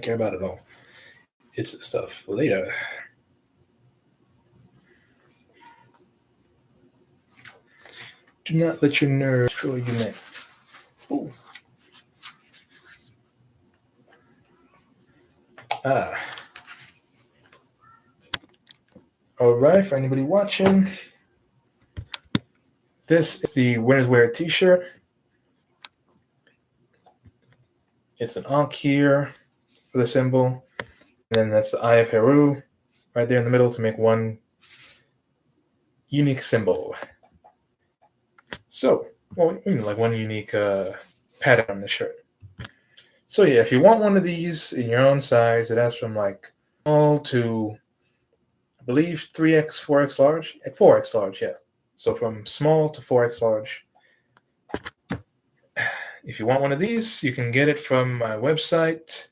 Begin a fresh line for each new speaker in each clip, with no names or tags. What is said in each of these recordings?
care about at all. It's stuff later. Do not let your nerves destroy you, man. Ooh. Ah. All right, for anybody watching, this is the Winners Wear t-shirt. It's an Ankh here for the symbol. And then that's the Eye of Heru right there in the middle to make one unique symbol. So, well, like one unique pattern on the shirt. So yeah, if you want one of these in your own size, it has from like small to, I believe, 3X, 4X large. 4X large, yeah. So from small to 4X large. If you want one of these, you can get it from my website.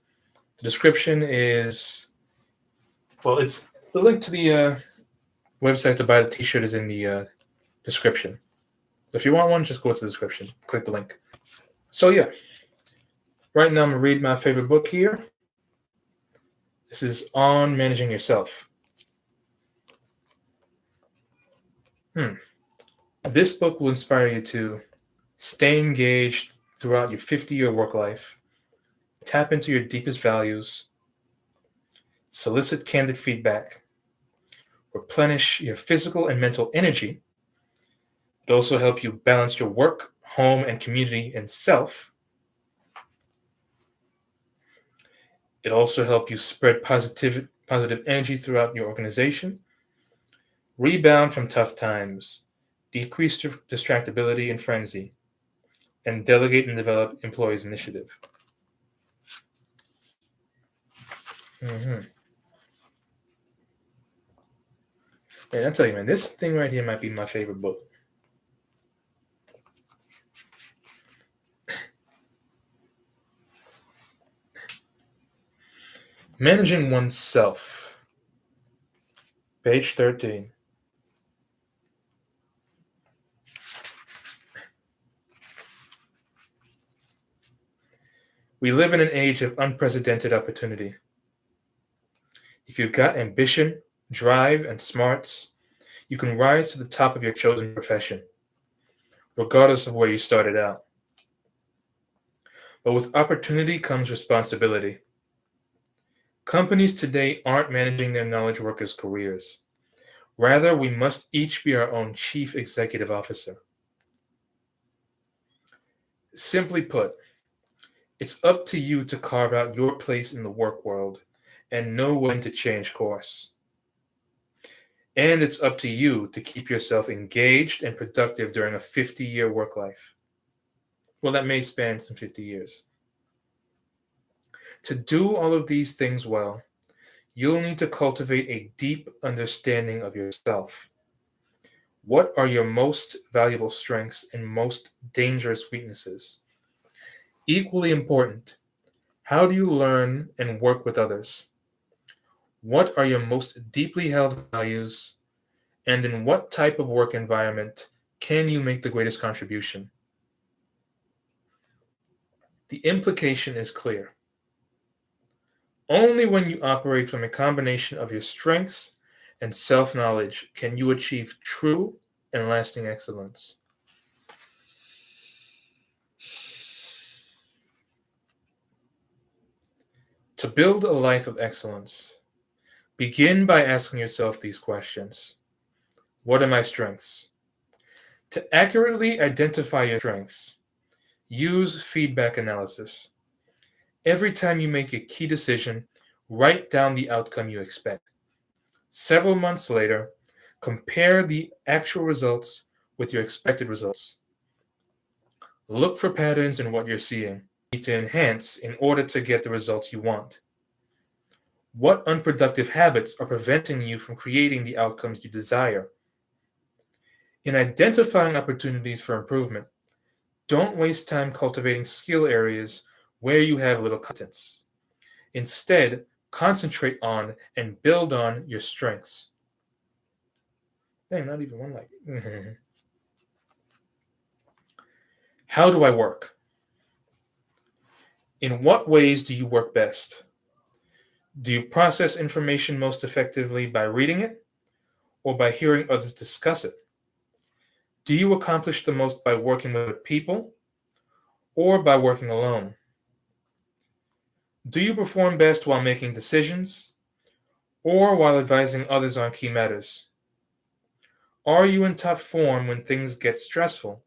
The description is, well, it's the link to the website to buy the t-shirt is in the description. So if you want one, just go to the description, click the link. So yeah, right now I'm going to read my favorite book here. This is On Managing Yourself. This book will inspire you to stay engaged throughout your 50-year work life, tap into your deepest values, solicit candid feedback, replenish your physical and mental energy. It also help you balance your work, home, and community and self. It also help you spread positive energy throughout your organization, rebound from tough times, decrease distractibility and frenzy, and delegate and develop employees' initiative. And I tell you, man, this thing right here might be my favorite book. Managing Oneself, page 13. We live in an age of unprecedented opportunity. If you've got ambition, drive, and smarts, you can rise to the top of your chosen profession, regardless of where you started out. But with opportunity comes responsibility. Companies today aren't managing their knowledge workers' careers. Rather, we must each be our own chief executive officer. Simply put, it's up to you to carve out your place in the work world and know when to change course. And it's up to you to keep yourself engaged and productive during a 50-year work life. Well, that may span some 50 years. To do all of these things well, you'll need to cultivate a deep understanding of yourself. What are your most valuable strengths and most dangerous weaknesses? Equally important, how do you learn and work with others? What are your most deeply held values? And in what type of work environment can you make the greatest contribution? The implication is clear. Only when you operate from a combination of your strengths and self-knowledge can you achieve true and lasting excellence. To build a life of excellence, begin by asking yourself these questions. What are my strengths? To accurately identify your strengths, use feedback analysis. Every time you make a key decision, write down the outcome you expect. Several months later, compare the actual results with your expected results. Look for patterns in what you're seeing. You need to enhance in order to get the results you want. What unproductive habits are preventing you from creating the outcomes you desire? In identifying opportunities for improvement, don't waste time cultivating skill areas where you have little competence. Instead, concentrate on and build on your strengths. Dang, not even one like. How do I work? In what ways do you work best? Do you process information most effectively by reading it or by hearing others discuss it? Do you accomplish the most by working with people or by working alone? Do you perform best while making decisions or while advising others on key matters? Are you in top form when things get stressful,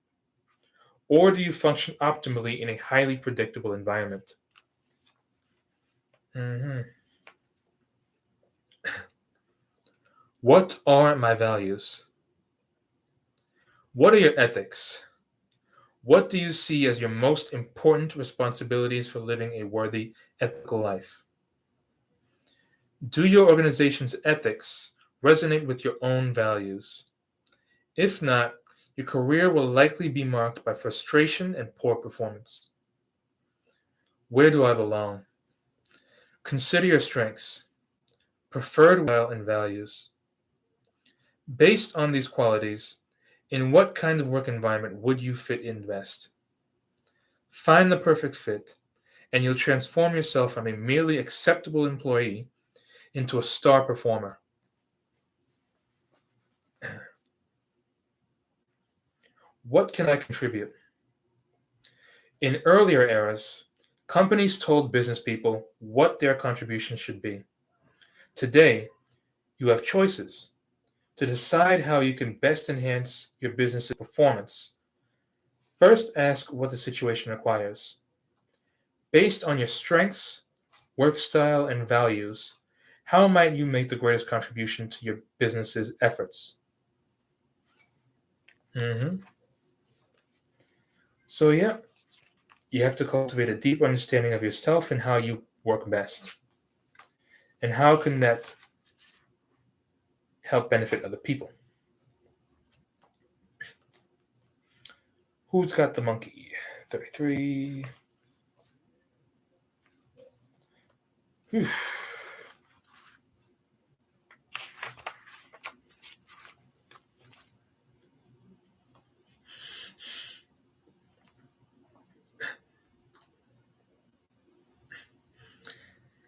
or do you function optimally in a highly predictable environment? Mhm. What are my values? What are your ethics? What do you see as your most important responsibilities for living a worthy, ethical life? Do your organization's ethics resonate with your own values? If not, your career will likely be marked by frustration and poor performance. Where do I belong? Consider your strengths, preferred style, and values. Based on these qualities, in what kind of work environment would you fit in best? Find the perfect fit, and you'll transform yourself from a merely acceptable employee into a star performer. What can I contribute? In earlier eras, companies told business people what their contributions should be. Today, you have choices to decide how you can best enhance your business's performance. First, ask what the situation requires. Based on your strengths, work style, and values, how might you make the greatest contribution to your business's efforts? Mhm. So, yeah, you have to cultivate a deep understanding of yourself and how you work best. And how can that help benefit other people? Who's got the monkey? 33. Whew.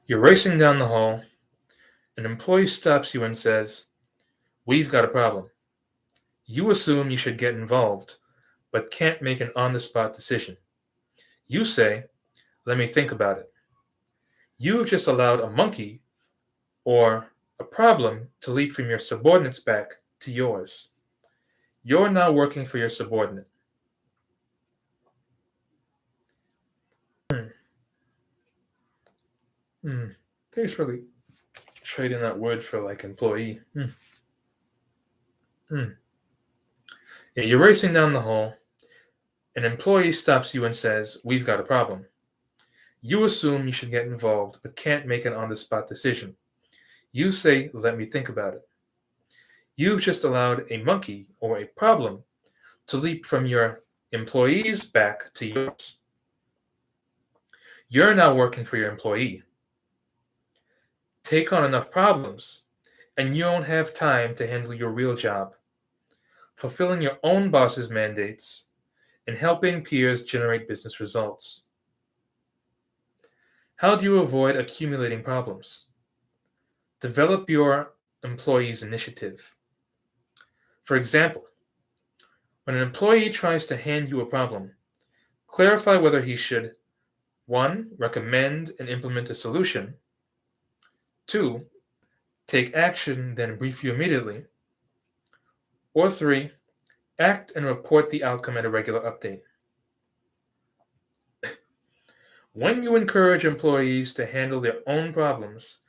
You're racing down the hall. An employee stops you and says, "We've got a problem." You assume you should get involved, but can't make an on the spot decision. You say, "Let me think about it." You've just allowed a monkey or a problem to leap from your subordinate's back to yours. You're now working for your subordinate. Hmm. Hmm. Thanks for really trading that word for like employee. Hmm. Hmm. Yeah, you're racing down the hall. An employee stops you and says, "We've got a problem." You assume you should get involved, but can't make an on the spot decision. You say, "Let me think about it." You've just allowed a monkey or a problem to leap from your employee's back to yours. You're now working for your employee. Take on enough problems, and you don't have time to handle your real job, fulfilling your own boss's mandates and helping peers generate business results. How do you avoid accumulating problems? Develop your employee's initiative. For example, when an employee tries to hand you a problem, clarify whether he should 1. Recommend and implement a solution, 2. Take action, then brief you immediately, or 3. Act and report the outcome at a regular update. When you encourage employees to handle their own problems,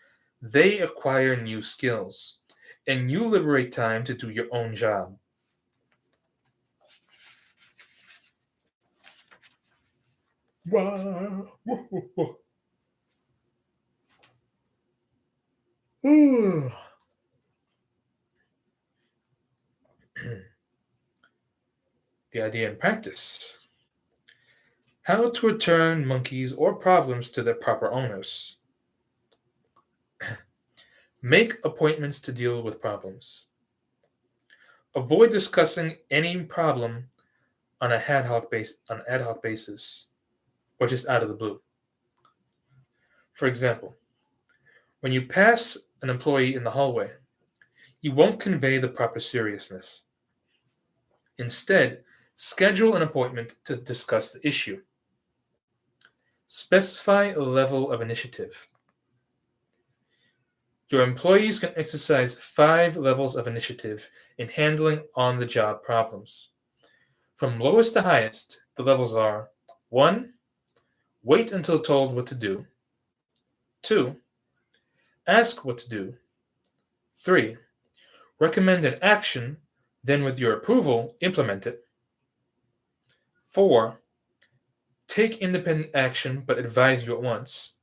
they acquire new skills, and you liberate time to do your own job. Wow. The idea in practice. How to return monkeys or problems to their proper owners. Make appointments to deal with problems. Avoid discussing any problem on an ad hoc basis or just out of the blue. For example, When you pass an employee in the hallway, you won't convey the proper seriousness. Instead, schedule an appointment to discuss the issue. Specify a level of initiative. Your employees can exercise 5 levels of initiative in handling on the job problems. From lowest to highest, the levels are 1. Wait until told what to do. 2. Ask what to do. 3. Recommend an action, then with your approval, implement it. 4. Take independent action but advise you at once.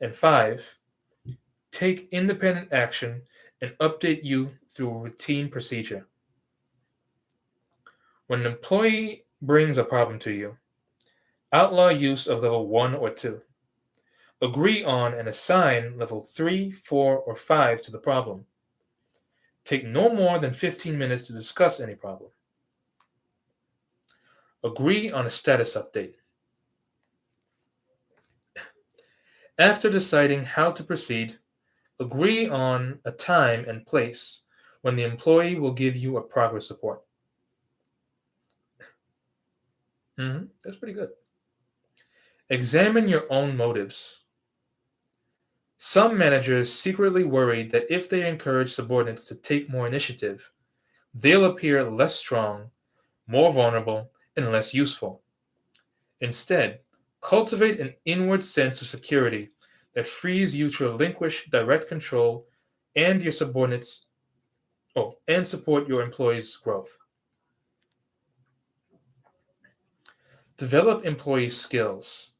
And 5. Take independent action and update you through a routine procedure. When an employee brings a problem to you, outlaw use of level 1 or 2. Agree on and assign level 3, 4, or 5 to the problem. Take no more than 15 minutes to discuss any problem. Agree on a status update. After deciding how to proceed, agree on a time and place when the employee will give you a progress report. That's pretty good. Examine your own motives. Some managers secretly worry that if they encourage subordinates to take more initiative, they'll appear less strong, more vulnerable, and less useful. Instead, cultivate an inward sense of security that frees you to relinquish direct control and your subordinates, and support your employees' growth. Develop employee skills.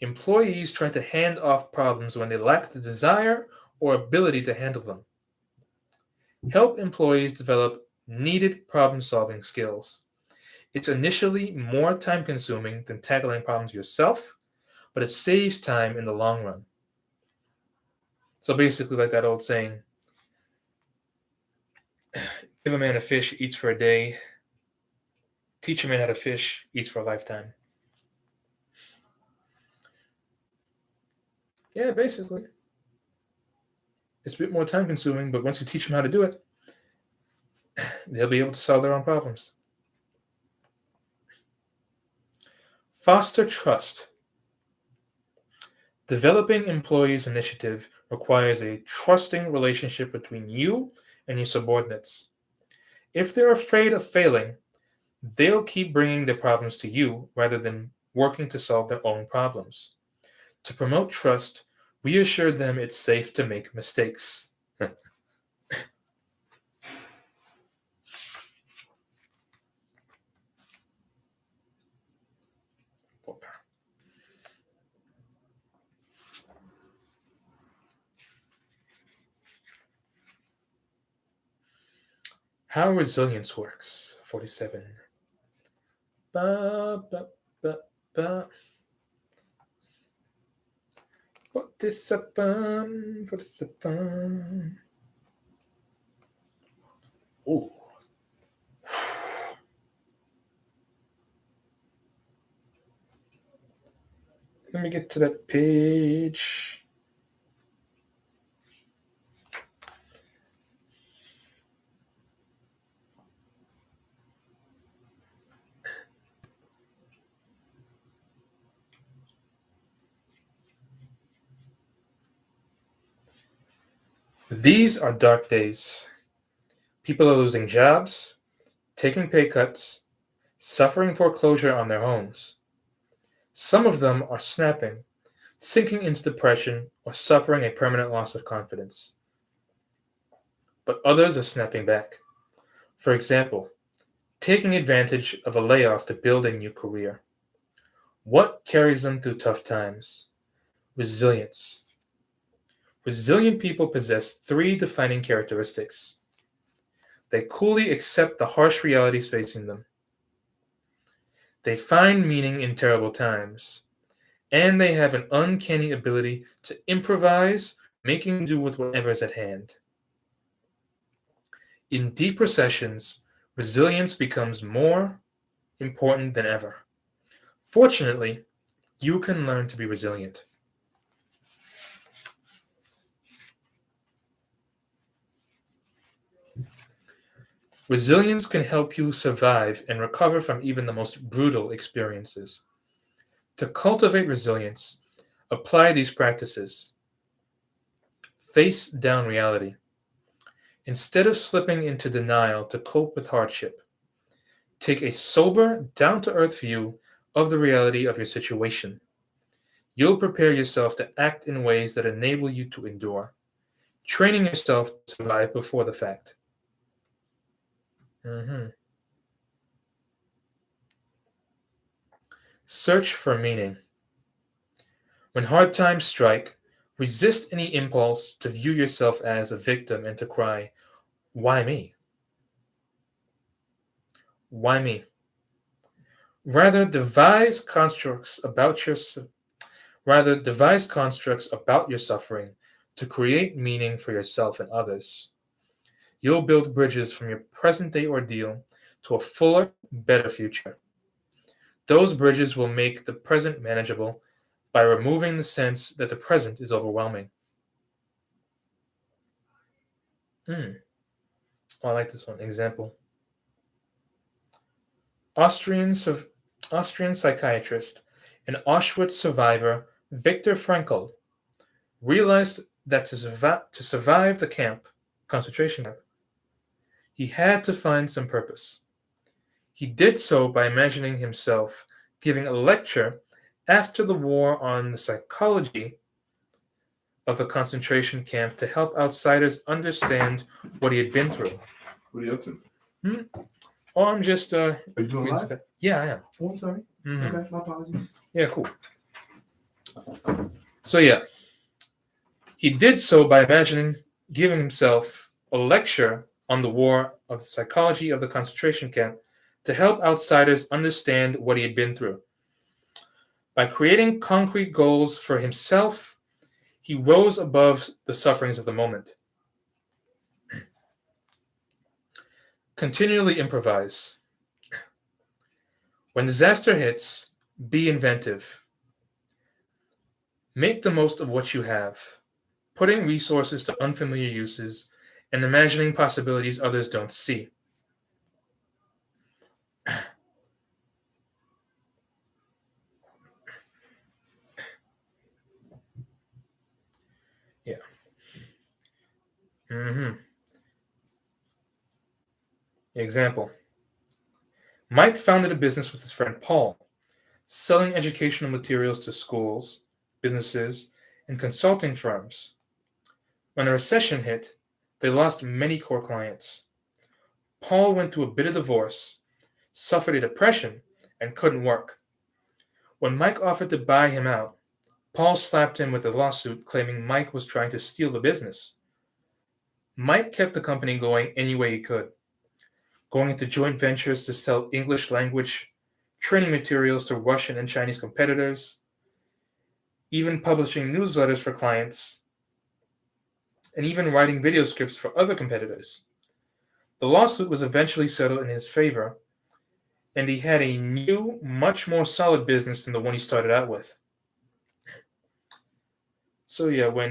Employees try to hand off problems when they lack the desire or ability to handle them. Help employees develop needed problem-solving skills. It's initially more time-consuming than tackling problems yourself, but it saves time in the long run. So basically, like that old saying, give a man a fish, he eats for a day. Teach a man how to fish, eats for a lifetime. Yeah, basically. It's a bit more time consuming, but once you teach them how to do it, they'll be able to solve their own problems. Foster trust. Developing employees' initiative requires a trusting relationship between you and your subordinates. If they're afraid of failing, they'll keep bringing their problems to you rather than working to solve their own problems. To promote trust, reassure them it's safe to make mistakes. How resilience works. 47. Ba, ba, ba, ba. 47. 47. Ooh. Let me get to that page. These are dark days. People are losing jobs, taking pay cuts, suffering foreclosure on their homes. Some of them are snapping, sinking into depression, or suffering a permanent loss of confidence. But others are snapping back. For example, taking advantage of a layoff to build a new career. What carries them through tough times? Resilience. Resilient people possess 3 defining characteristics. They coolly accept the harsh realities facing them. They find meaning in terrible times. And they have an uncanny ability to improvise, making do with whatever is at hand. In deep recessions, resilience becomes more important than ever. Fortunately, you can learn to be resilient. Resilience can help you survive and recover from even the most brutal experiences. To cultivate resilience, apply these practices. Face down reality. Instead of slipping into denial to cope with hardship, take a sober, down to earth view of the reality of your situation. You'll prepare yourself to act in ways that enable you to endure, training yourself to survive before the fact. Mhm. Search for meaning. When hard times strike, resist any impulse to view yourself as a victim and to cry, "Why me? Why me?" Rather, devise constructs about your suffering to create meaning for yourself and others. You'll build bridges from your present day ordeal to a fuller, better future. Those bridges will make the present manageable by removing the sense that the present is overwhelming. Hmm. Oh, I like this one. Example. Austrian, Austrian psychiatrist and Auschwitz survivor Viktor Frankl realized that to survive the concentration camp, he had to find some purpose. He did so by imagining himself giving a lecture after the war on the psychology of the concentration camp to help outsiders understand what he had been through.
What are you up to?
Hmm? Oh, I'm just
Are you doing live?
Yeah, I am.
Oh, I'm sorry.
Mhm.
Okay, my apologies.
Yeah, cool. So yeah, he did so by imagining giving himself a lecture on the war of the psychology of the concentration camp to help outsiders understand what he had been through. By creating concrete goals for himself, he rose above the sufferings of the moment. Continually improvise. When disaster hits, be inventive. Make the most of what you have, putting resources to unfamiliar uses and imagining possibilities others don't see. Yeah. Example. Mike founded a business with his friend Paul, selling educational materials to schools, businesses, and consulting firms. When a recession hit, they lost many core clients. Paul went through a bitter divorce, suffered a depression, and couldn't work. When Mike offered to buy him out, Paul slapped him with a lawsuit claiming Mike was trying to steal the business. Mike kept the company going any way he could, going into joint ventures to sell English language training materials to Russian and Chinese competitors, even publishing newsletters for clients, and even writing video scripts for other competitors. The lawsuit was eventually settled in his favor, and he had a new, much more solid business than the one he started out with. So, yeah, when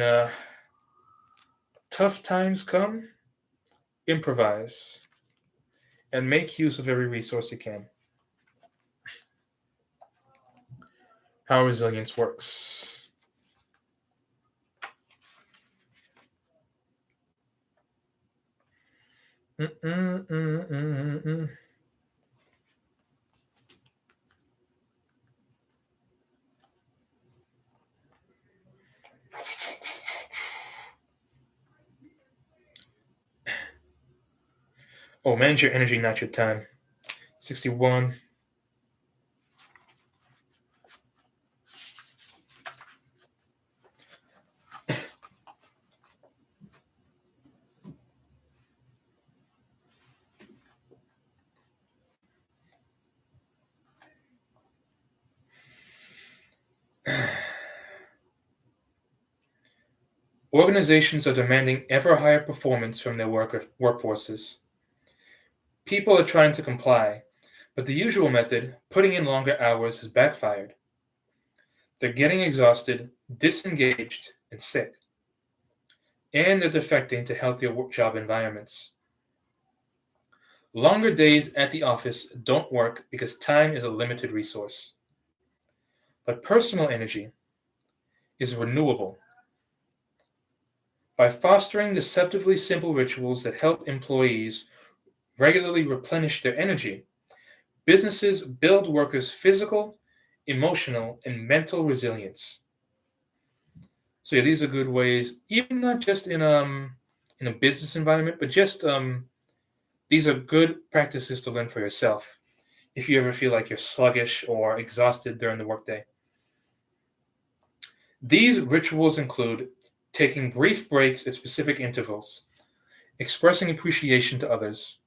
tough times come, improvise and make use of every resource you can. How resilience works. Mm-mm-mm-mm-mm. Oh, manage your energy, not your time. 61. Organizations are demanding ever higher performance from their workforces. People are trying to comply, but the usual method, putting in longer hours, has backfired. They're getting exhausted, disengaged, and sick. And they're defecting to healthier job environments. Longer days at the office don't work because time is a limited resource. But personal energy is renewable. By fostering deceptively simple rituals that help employees regularly replenish their energy, businesses build workers' physical, emotional, and mental resilience. So yeah, these are good ways, even not just in a business environment, but just these are good practices to learn for yourself if you ever feel like you're sluggish or exhausted during the workday. These rituals include taking brief breaks at specific intervals, expressing appreciation to others,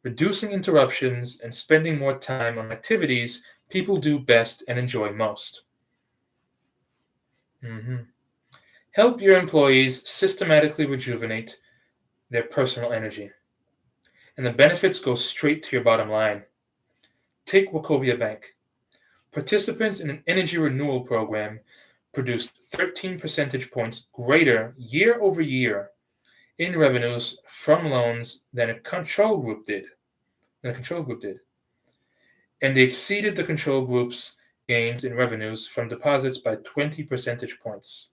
reducing interruptions, and spending more time on activities people do best and enjoy most. Mhm. Help your employees systematically rejuvenate their personal energy, and the benefits go straight to your bottom line. Take Wachovia Bank. Participants in an energy renewal program produced 13 percentage points greater year over year in revenues from loans than a control group did. And they exceeded the control group's gains in revenues from deposits by 20 percentage points.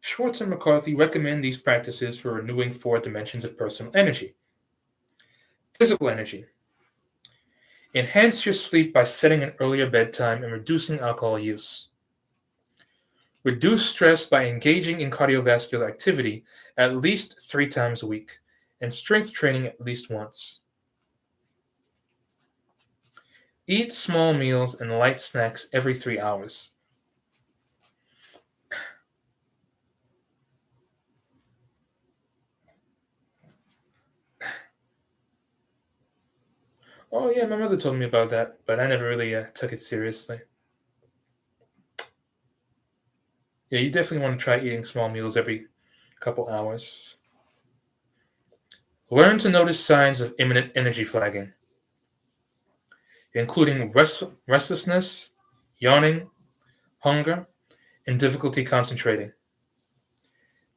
Schwartz and McCarthy recommend these practices for renewing four dimensions of personal energy. Physical energy. Enhance your sleep by setting an earlier bedtime and reducing alcohol use. Reduce stress by engaging in cardiovascular activity at least 3 times a week and strength training at least once. Eat small meals and light snacks every 3 hours. Oh, yeah, my mother told me about that, but I never really took it seriously. Yeah, you definitely want to try eating small meals every couple hours. Learn to notice signs of imminent energy flagging, including restlessness, yawning, hunger, and difficulty concentrating.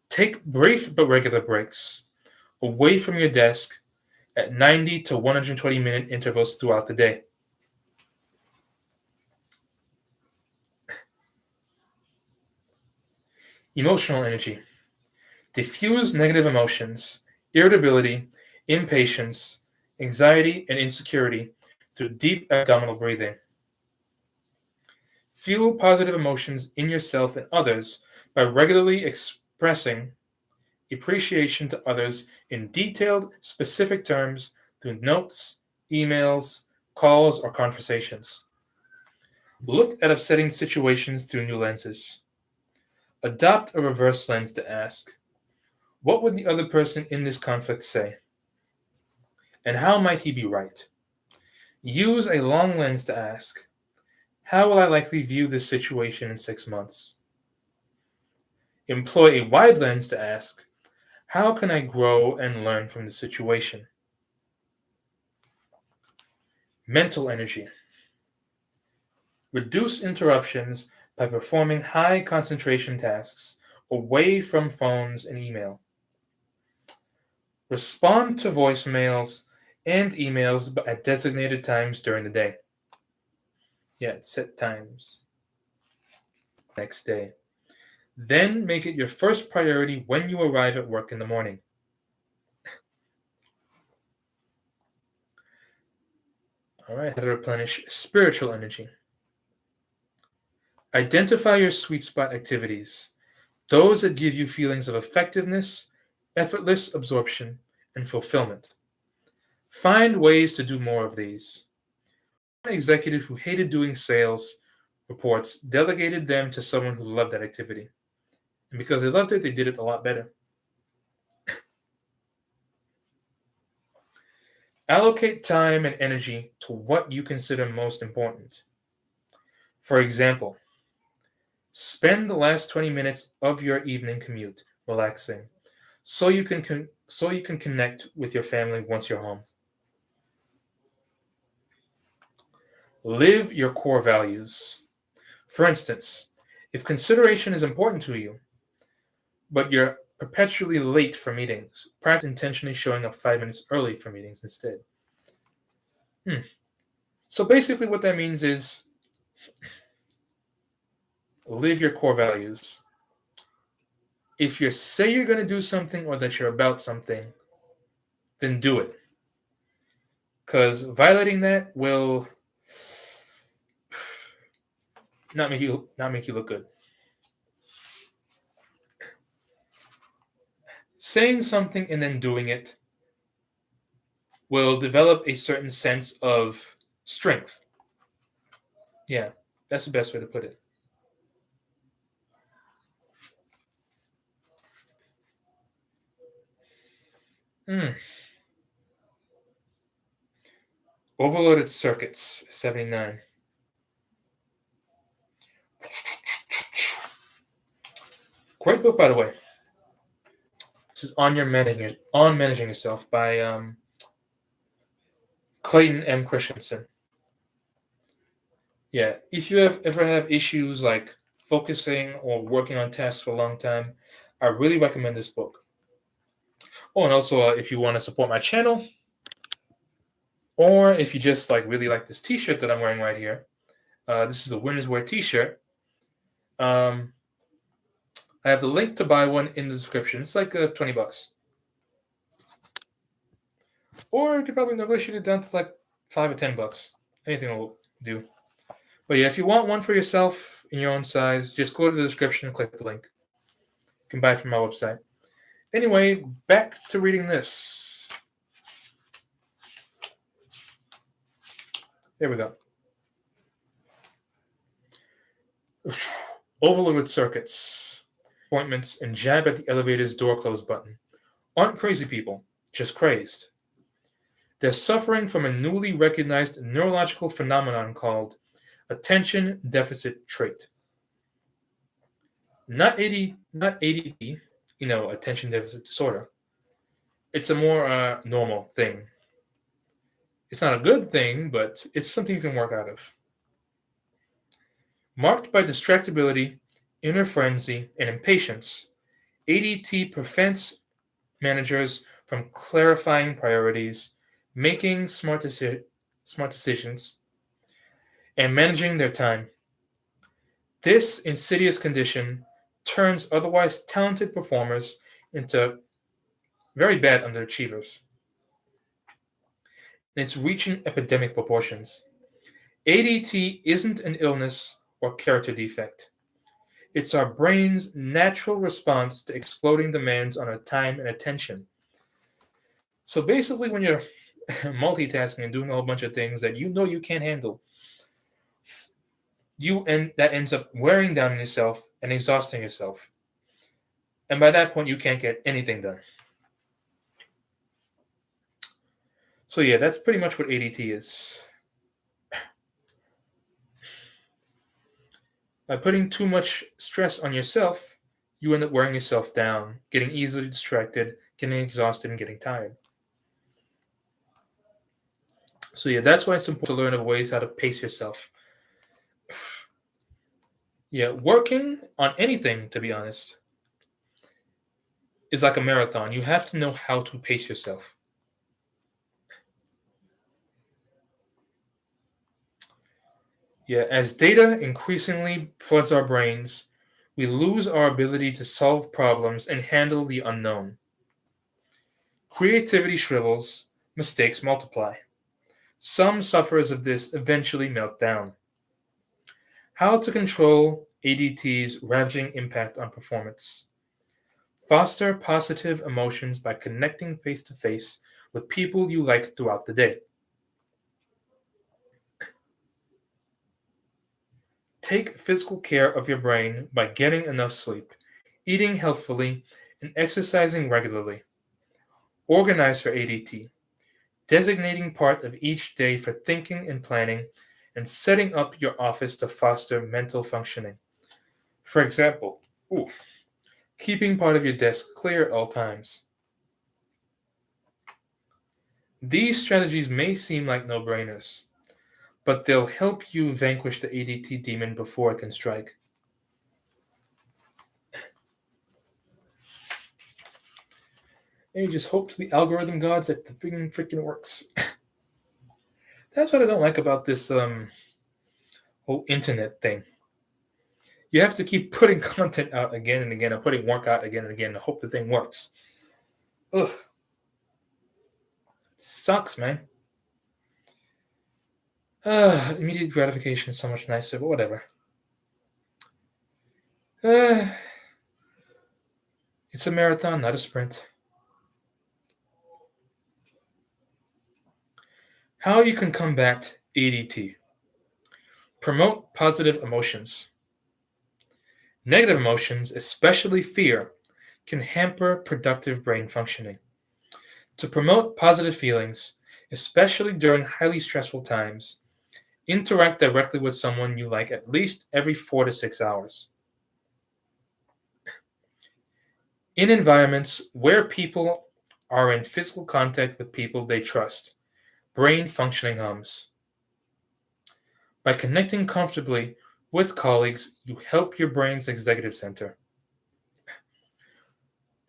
Take brief but regular breaks away from your desk at 90 to 120-minute intervals throughout the day. Emotional energy. Diffuse negative emotions, irritability, impatience, anxiety, and insecurity through deep abdominal breathing. Fuel positive emotions in yourself and others by regularly expressing appreciation to others in detailed, specific terms through notes, emails, calls, or conversations. Look at upsetting situations through new lenses. Adopt a reverse lens to ask, what would the other person in this conflict say? And how might he be right? Use a long lens to ask, how will I likely view this situation in 6 months? Employ a wide lens to ask, how can I grow and learn from the situation? Mental energy. Reduce interruptions by performing high concentration tasks away from phones and email. Respond to voicemails and emails at designated times during the day. Yeah, set times. Next day. Then make it your first priority when you arrive at work in the morning. All right, how to replenish spiritual energy. Identify your sweet spot activities, those that give you feelings of effectiveness, effortless absorption, and fulfillment. Find ways to do more of these. One executive who hated doing sales reports delegated them to someone who loved that activity. And because they loved it, they did it a lot better. Allocate time and energy to what you consider most important. For example, spend the last 20 minutes of your evening commute relaxing so you can connect with your family once you're home. Live your core values. For instance, if consideration is important to you, but you're perpetually late for meetings, practice intentionally showing up 5 minutes early for meetings instead. So basically, what that means is live your core values. If you say you're going to do something or that you're about something, then do it. Because violating that will not make you look good. Saying something and then doing it will develop a certain sense of strength. Yeah, that's the best way to put it. Overloaded Circuits, 79. Great book, by the way. This is on managing yourself by Clayton M. Christensen. Yeah, if you ever have issues like focusing or working on tasks for a long time, I really recommend this book. Oh, and also if you want to support my channel, or if you just really like this T-shirt that I'm wearing right here, this is a Winners Wear T-shirt. I have the link to buy one in the description. It's like $20. Or you could probably negotiate it down to like $5 or $10. Anything will do. But yeah, if you want one for yourself in your own size, just go to the description and click the link. You can buy it from my website. Anyway, back to reading this. There we go. Overloaded circuits, appointments, and jab at the elevator's door close button aren't crazy people, just crazed. They're suffering from a newly recognized neurological phenomenon called attention deficit trait. Not ADD, attention deficit disorder. It's a more normal thing. It's not a good thing, but it's something you can work out of. Marked by distractibility, inner frenzy, and impatience, ADT prevents managers from clarifying priorities, making smart decisions, and managing their time. This insidious condition turns otherwise talented performers into very bad underachievers. And it's reaching epidemic proportions. ADT isn't an illness or character defect. It's our brain's natural response to exploding demands on our time and attention. So basically, when you're multitasking and doing a whole bunch of things that you can't handle, that ends up wearing down yourself and exhausting yourself. And by that point, you can't get anything done. So yeah, that's pretty much what ADT is. By putting too much stress on yourself, you end up wearing yourself down, getting easily distracted, getting exhausted, and getting tired. So yeah, that's why it's important to learn of ways how to pace yourself. Yeah, working on anything, to be honest, is like a marathon. You have to know how to pace yourself. Yeah, as data increasingly floods our brains, we lose our ability to solve problems and handle the unknown. Creativity shrivels, mistakes multiply. Some sufferers of this eventually melt down. How to control ADT's ravaging impact on performance. Foster positive emotions by connecting face-to-face with people you like throughout the day. Take physical care of your brain by getting enough sleep, eating healthfully, and exercising regularly. Organize for ADT, designating part of each day for thinking and planning, and setting up your office to foster mental functioning. For example, keeping part of your desk clear at all times. These strategies may seem like no brainers, but they'll help you vanquish the ADT demon before it can strike. And you just hope to the algorithm gods that the thing freaking works. That's what I don't like about this whole internet thing. You have to keep putting content out again and again, or putting work out again and again to hope the thing works. Ugh. Sucks, man. Immediate gratification is so much nicer, but whatever. It's a marathon, not a sprint. How you can combat ADT. Promote positive emotions. Negative emotions, especially fear, can hamper productive brain functioning. To promote positive feelings, especially during highly stressful times, interact directly with someone you like at least every 4 to 6 hours. In environments where people are in physical contact with people they trust, brain functioning hums. By connecting comfortably with colleagues, you help your brain's executive center,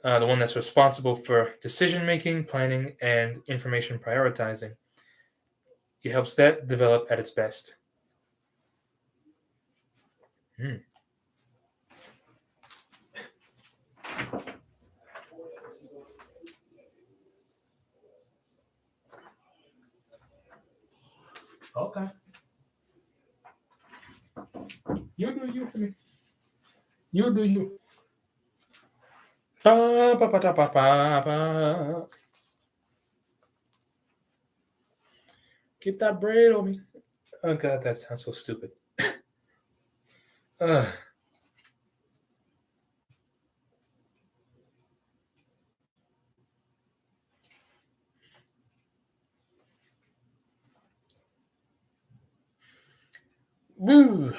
the one that's responsible for decision making, planning, and information prioritizing. It helps that develop at its best. Okay. You do you for me. You do you. Ba, ba, ba, da, ba, ba, ba. Get that bread on me. Oh god, that sounds so stupid. uh, woo.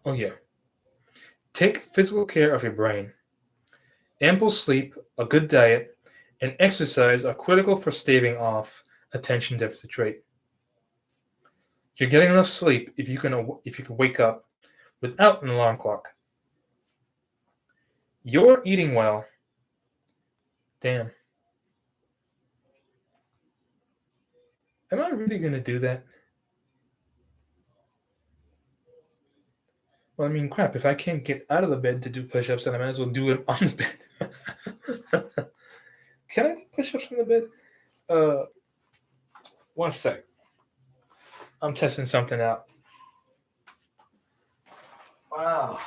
Oh yeah. Take physical care of your brain. Ample sleep, a good diet, and exercise are critical for staving off attention deficit trait. You're getting enough sleep if you can wake up without an alarm clock. You're eating well. Damn. Am I really gonna do that? Well, I mean, crap. If I can't get out of the bed to do push-ups, then I might as well do it on the bed. Can I do push-ups from the bed? 1 sec. I'm testing something out. Wow.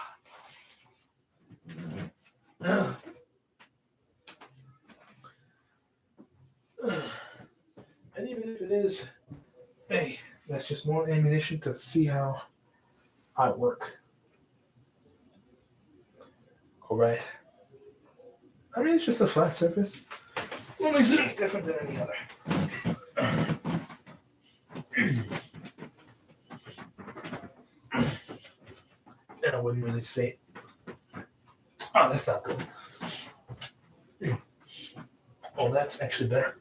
And even if it is, hey, that's just more ammunition to see how I work. All right. I mean, it's just a flat surface. What makes it any different than any other? And I wouldn't really say, oh, that's not good. Oh, that's actually better.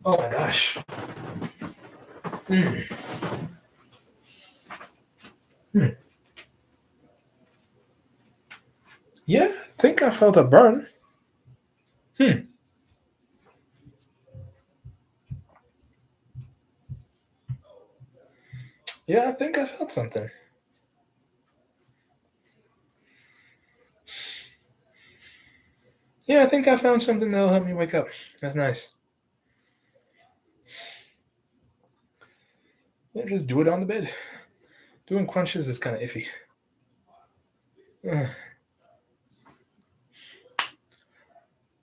Oh my gosh. Yeah, I think I felt a burn. Yeah, I think I felt something. Yeah, I think I found something that'll help me wake up. That's nice. Yeah, just do it on the bed. Doing crunches is kind of iffy.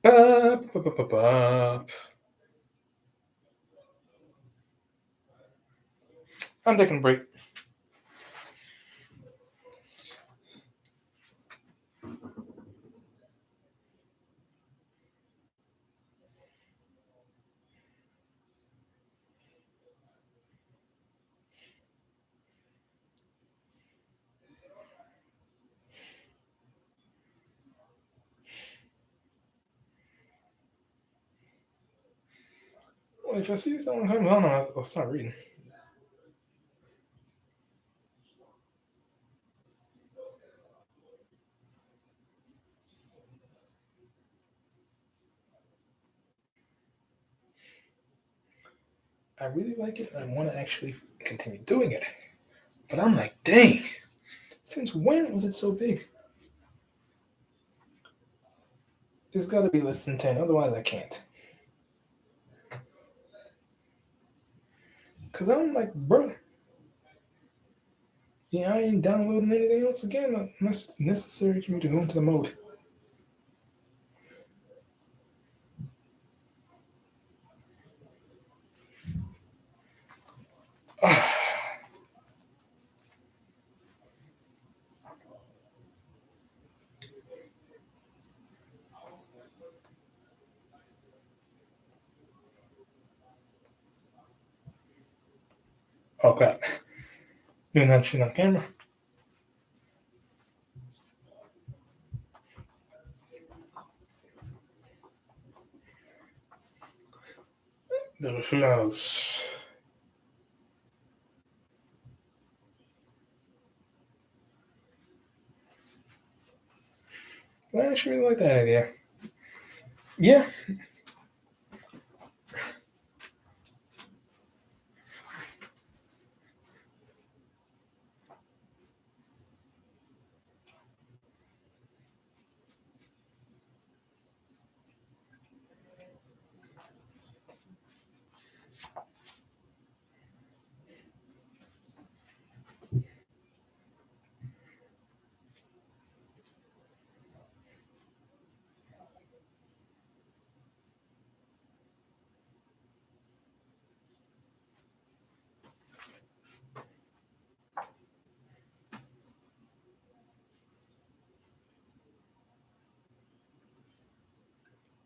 Bop, bop, bop, bop, bop. I'm taking a break. Well, if I see someone comes on, I'll start reading. I really like it, and I want to actually continue doing it. But I'm like, dang, since when was it so big? It's got to be less than 10, otherwise I can't. Because I'm like, bro, yeah, I ain't downloading anything else again unless it's necessary for me to go into the mode. Oh, crap. Doing that shit on camera. The flowers. I actually really like that idea. Yeah.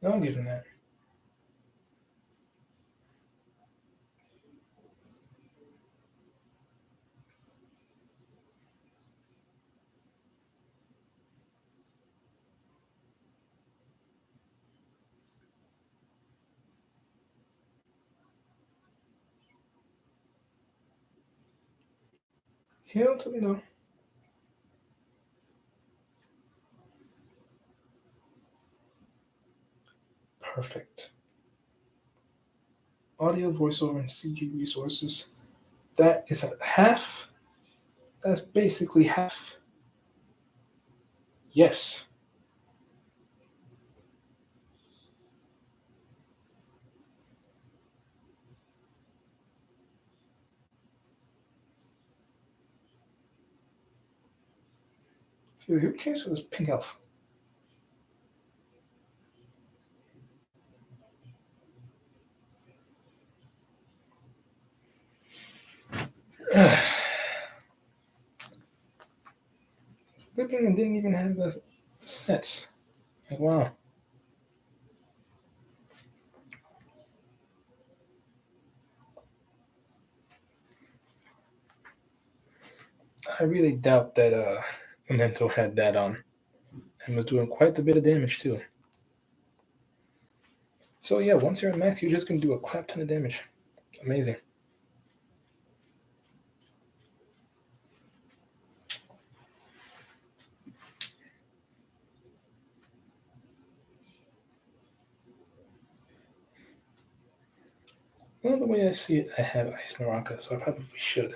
I'll give him that. He'll tell me no. Perfect. Audio, voiceover, and CG resources. That is a half. That's basically half. Yes. So who cares for this pink elf? Flipping and didn't even have the sets. Like, wow. I really doubt that Memento had that on and was doing quite a bit of damage too. So yeah, once you're at max, you're just gonna do a crap ton of damage. Amazing. Well, the way I see it, I have Ice Naraka, so I probably should.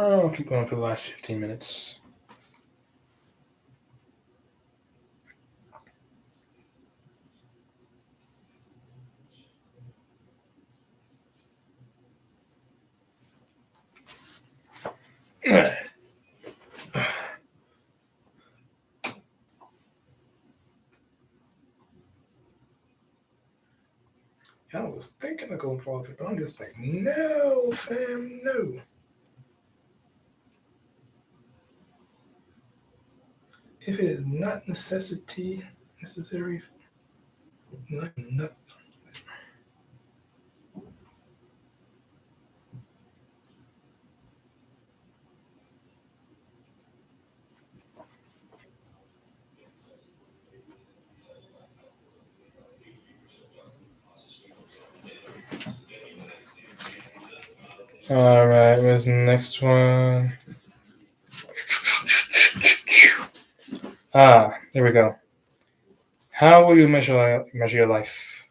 I'll keep going for the last 15 minutes. I was thinking of going for it, but I'm just like, no, fam, no. If it is not necessary, not. All right, where's the next one? Here we go. How will you measure your life?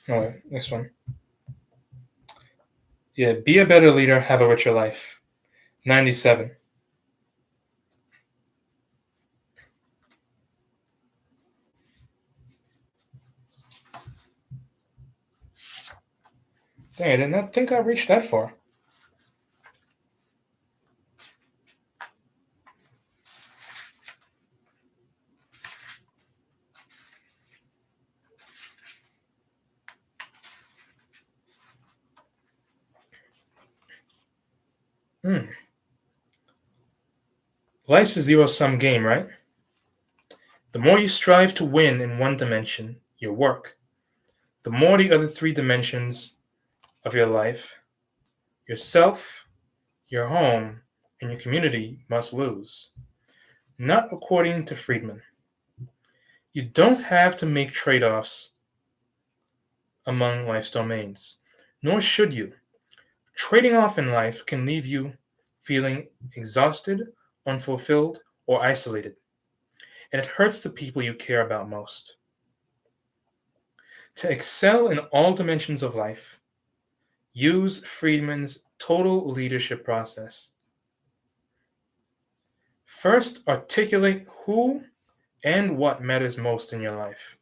All right, next one. Yeah, be a better leader, have a richer life. 97. Dang, I did not think I reached that far. Life's a zero-sum game, right? The more you strive to win in one dimension, your work, the more the other three dimensions of your life, yourself, your home, and your community must lose. Not according to Friedman. You don't have to make trade offs among life's domains, nor should you. Trading off in life can leave you feeling exhausted, unfulfilled, or isolated, and it hurts the people you care about most. To excel in all dimensions of life, use Friedman's total leadership process. First, articulate who and what matters most in your life.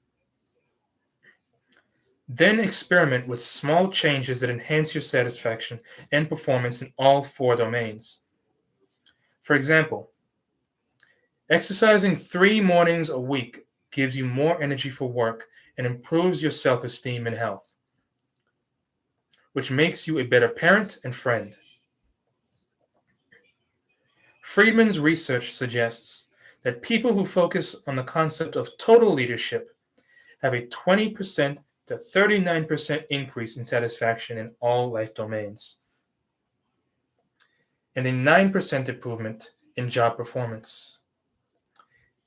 Then experiment with small changes that enhance your satisfaction and performance in all four domains. For example, exercising 3 mornings a week gives you more energy for work and improves your self-esteem and health, which makes you a better parent and friend. Friedman's research suggests that people who focus on the concept of total leadership have a 20% to 39% increase in satisfaction in all life domains, and a 9% improvement in job performance,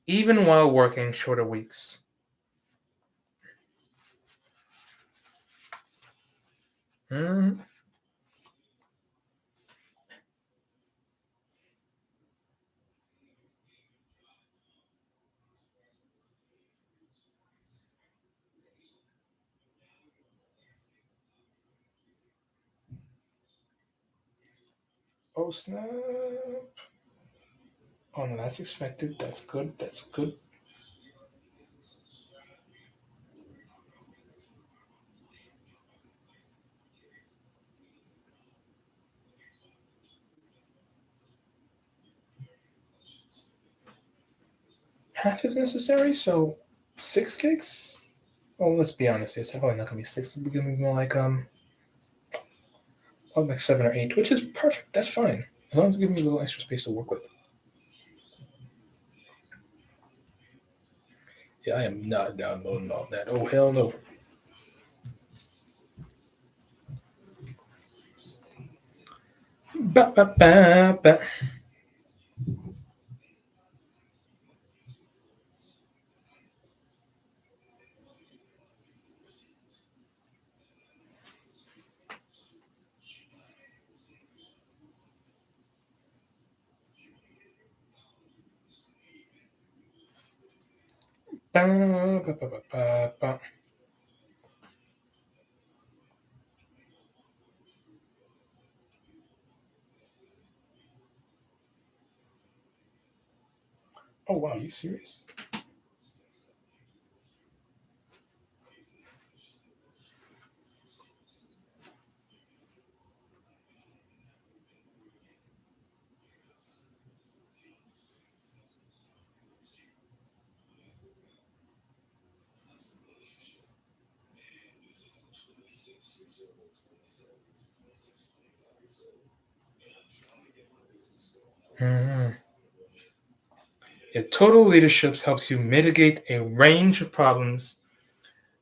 even while working shorter weeks. Oh, snap. Oh, no, that's expected. That's good. That's good. Half is necessary, so 6 gigs? Well, let's be honest here. It's probably not going to be 6. It's going to be more like, probably like 7 or 8, which is perfect. That's fine. As long as it gives me a little extra space to work with. Yeah, I am not downloading all that. Oh, hell no. Ba, ba, ba, ba. Ba, ba, ba, ba, ba, ba. Oh wow, you serious? Mhm. Yeah, total leadership helps you mitigate a range of problems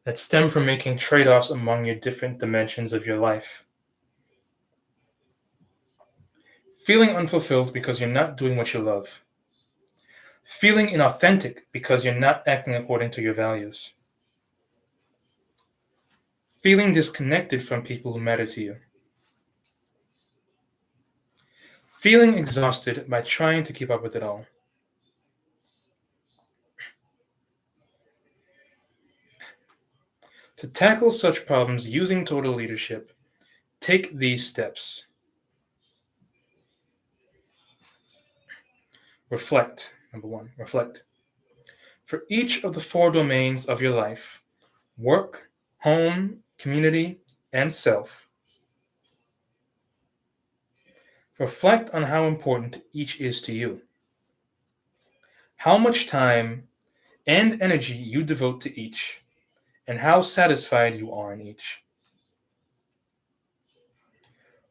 that stem from making trade offs among your different dimensions of your life. Feeling unfulfilled because you're not doing what you love. Feeling inauthentic because you're not acting according to your values. Feeling disconnected from people who matter to you. Feeling exhausted by trying to keep up with it all. To tackle such problems using total leadership, take these steps. Reflect. Number one, reflect. For each of the four domains of your life, work, home, community, and self, reflect on how important each is to you, how much time and energy you devote to each, and how satisfied you are in each.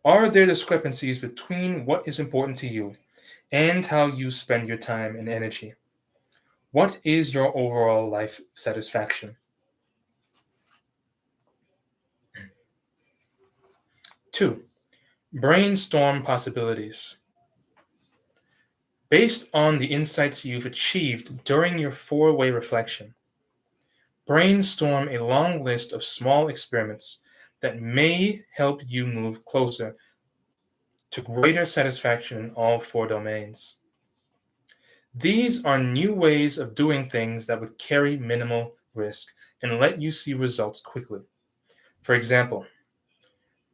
Are there discrepancies between what is important to you and how you spend your time and energy? What is your overall life satisfaction? 2. Brainstorm possibilities. Based on the insights you've achieved during your four-way reflection, brainstorm a long list of small experiments that may help you move closer to greater satisfaction in all four domains. These are new ways of doing things that would carry minimal risk and let you see results quickly. For example,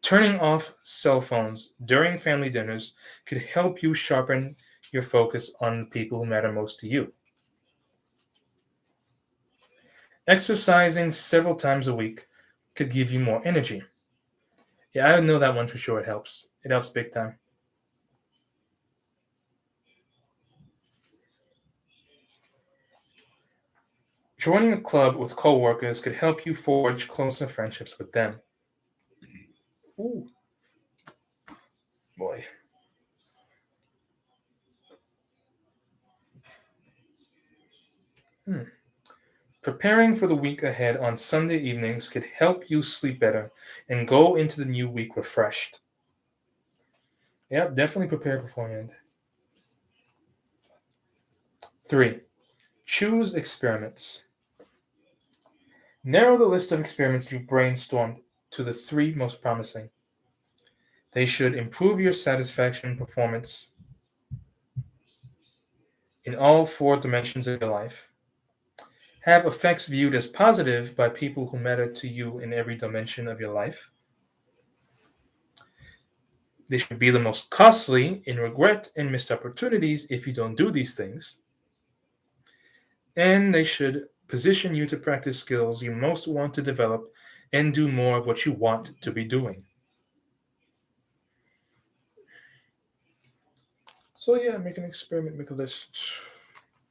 turning off cell phones during family dinners could help you sharpen your focus on the people who matter most to you. Exercising several times a week could give you more energy. Yeah, I know that one for sure. It helps. It helps big time. Joining a club with coworkers could help you forge closer friendships with them. Ooh, boy. Hmm. Preparing for the week ahead on Sunday evenings could help you sleep better and go into the new week refreshed. Yep, definitely prepare beforehand. 3. Choose experiments. Narrow the list of experiments you've brainstormed to the three most promising. They should improve your satisfaction and performance in all four dimensions of your life, have effects viewed as positive by people who matter to you in every dimension of your life. They should be the most costly in regret and missed opportunities if you don't do these things. And they should position you to practice skills you most want to develop and do more of what you want to be doing. So yeah, make an experiment, make a list,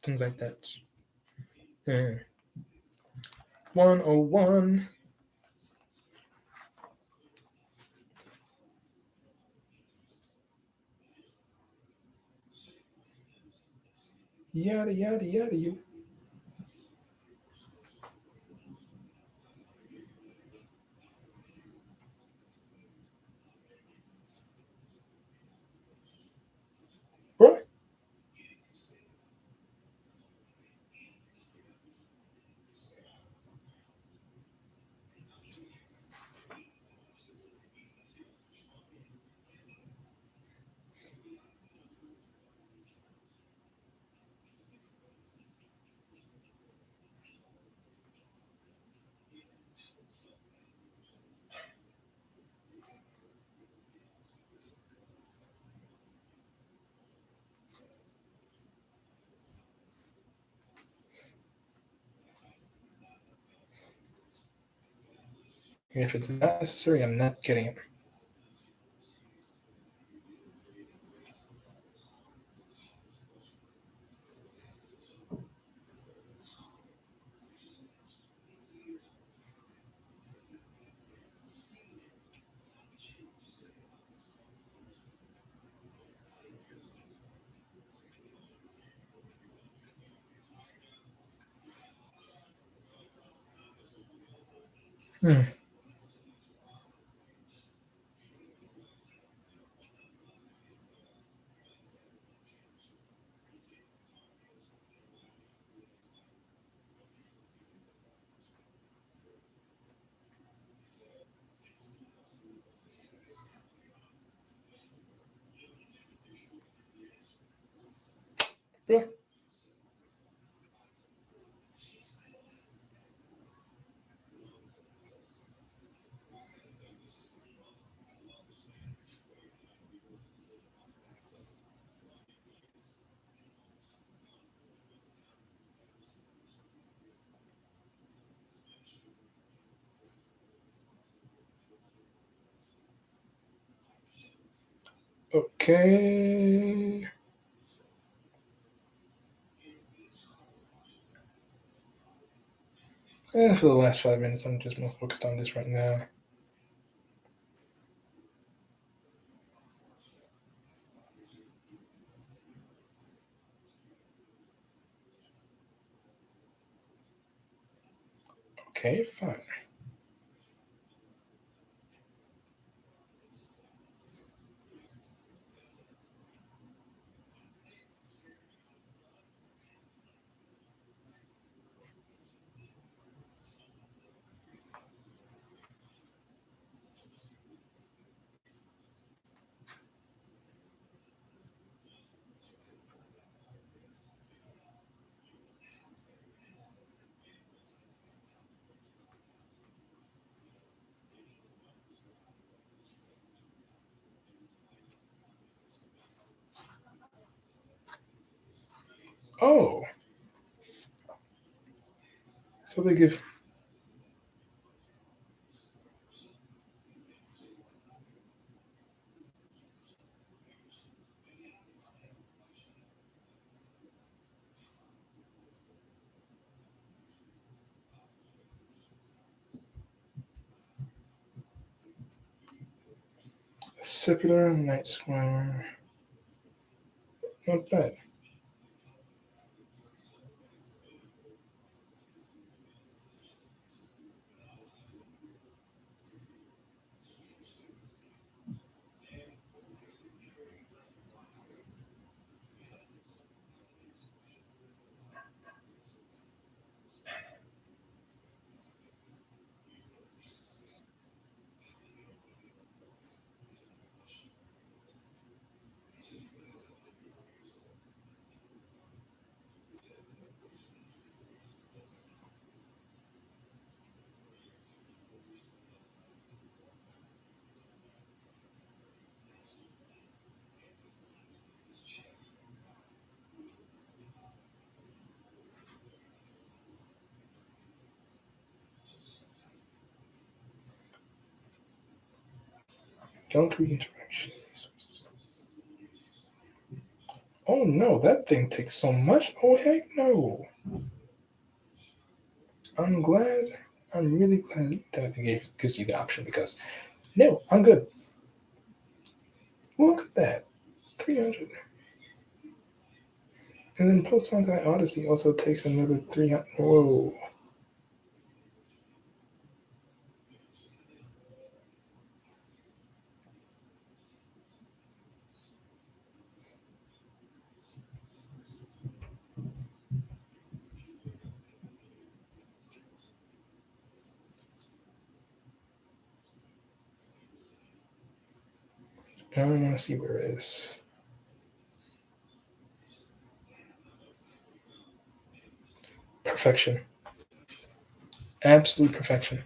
things like that. Yeah. 101. Yada yada yada you. Bro. If it's not necessary, I'm not getting it. Yeah. Okay. For the last 5 minutes, I'm just more focused on this right now. Okay, fine. Oh, so they give. Scipular Night Squire. Not bad. Don't read interactions. Oh no, that thing takes so much. Oh heck no. I'm glad. I'm really glad that it gives you the option because no, I'm good. Look at that. 300. And then Post Honkai Odyssey also takes another 300. Whoa. I want to see where it is. Perfection. Absolute perfection.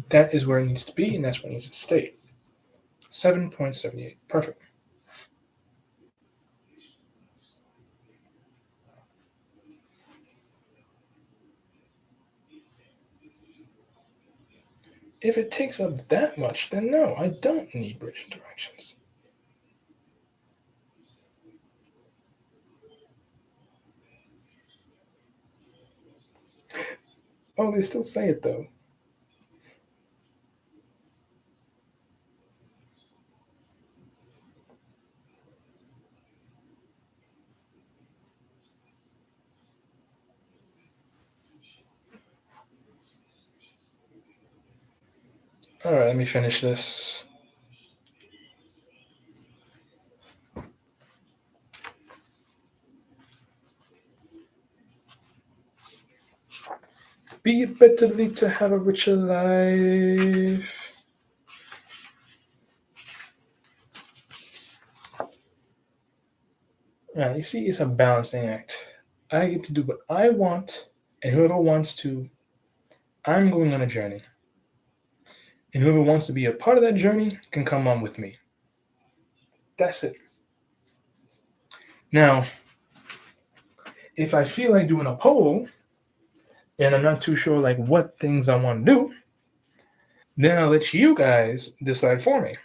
That is where it needs to be, and that's where it needs to stay. 7.78. Perfect. If it takes up that much, then no, I don't need bridge interactions. Oh, they still say it though. All right, let me finish this. Be it better lead to have a richer life. Yeah, you see, it's a balancing act. I get to do what I want, and whoever wants to, I'm going on a journey. And whoever wants to be a part of that journey can come on with me. That's it. Now, if I feel like doing a poll and I'm not too sure like what things I want to do, then I'll let you guys decide for me.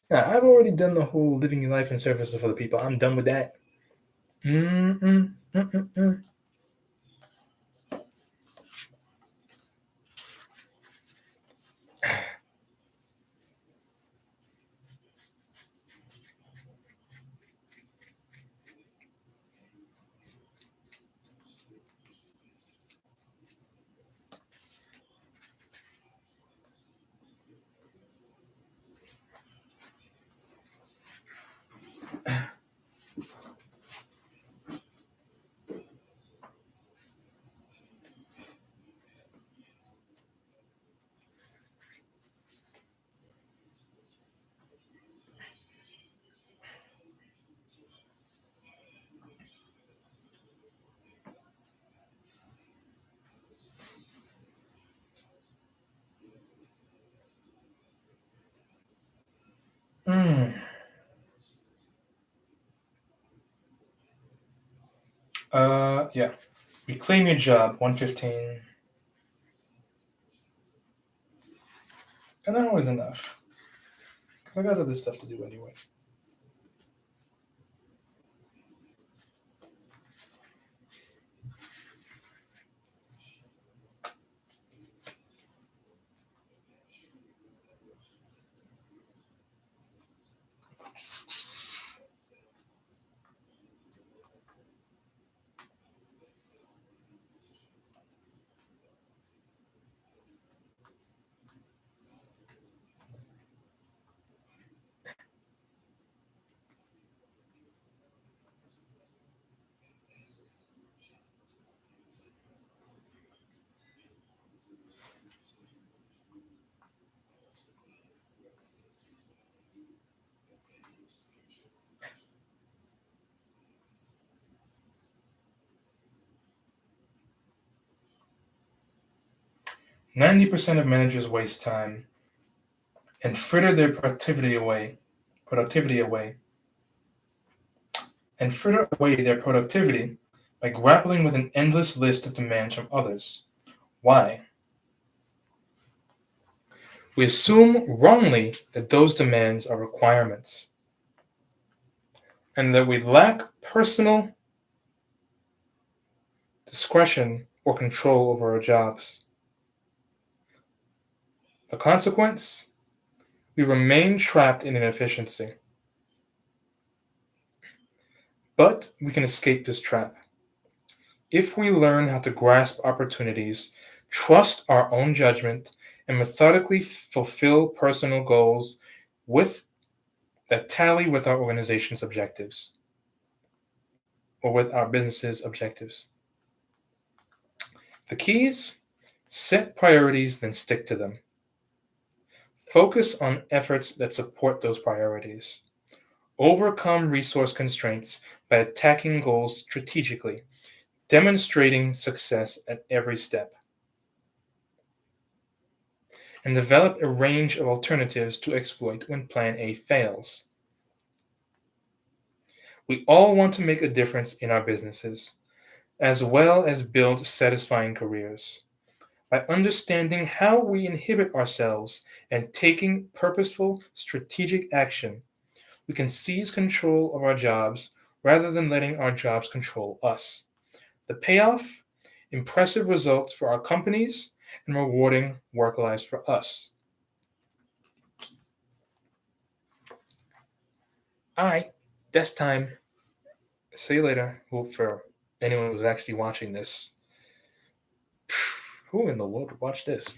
Now, I've already done the whole living your life in service of other people. I'm done with that. Mm-mm, mm-mm-mm. Yeah. Reclaim your job, 115. An hour is enough. Because I got other stuff to do anyway. 90% of managers waste time and fritter their productivity away, and fritter away their productivity by grappling with an endless list of demands from others. Why? We assume wrongly that those demands are requirements, and that we lack personal discretion or control over our jobs. The consequence? We remain trapped in inefficiency. But we can escape this trap. If we learn how to grasp opportunities, trust our own judgment, and methodically fulfill personal goals with that tally with our organization's objectives or with our business's objectives. The keys: set priorities, then stick to them. Focus on efforts that support those priorities. Overcome resource constraints by attacking goals strategically, demonstrating success at every step. And develop a range of alternatives to exploit when Plan A fails. We all want to make a difference in our businesses, as well as build satisfying careers. By understanding how we inhibit ourselves and taking purposeful, strategic action, we can seize control of our jobs rather than letting our jobs control us. The payoff? Impressive results for our companies and rewarding work lives for us. All right, that's time. See you later. Hope for anyone who's actually watching this. Who in the world would watch this?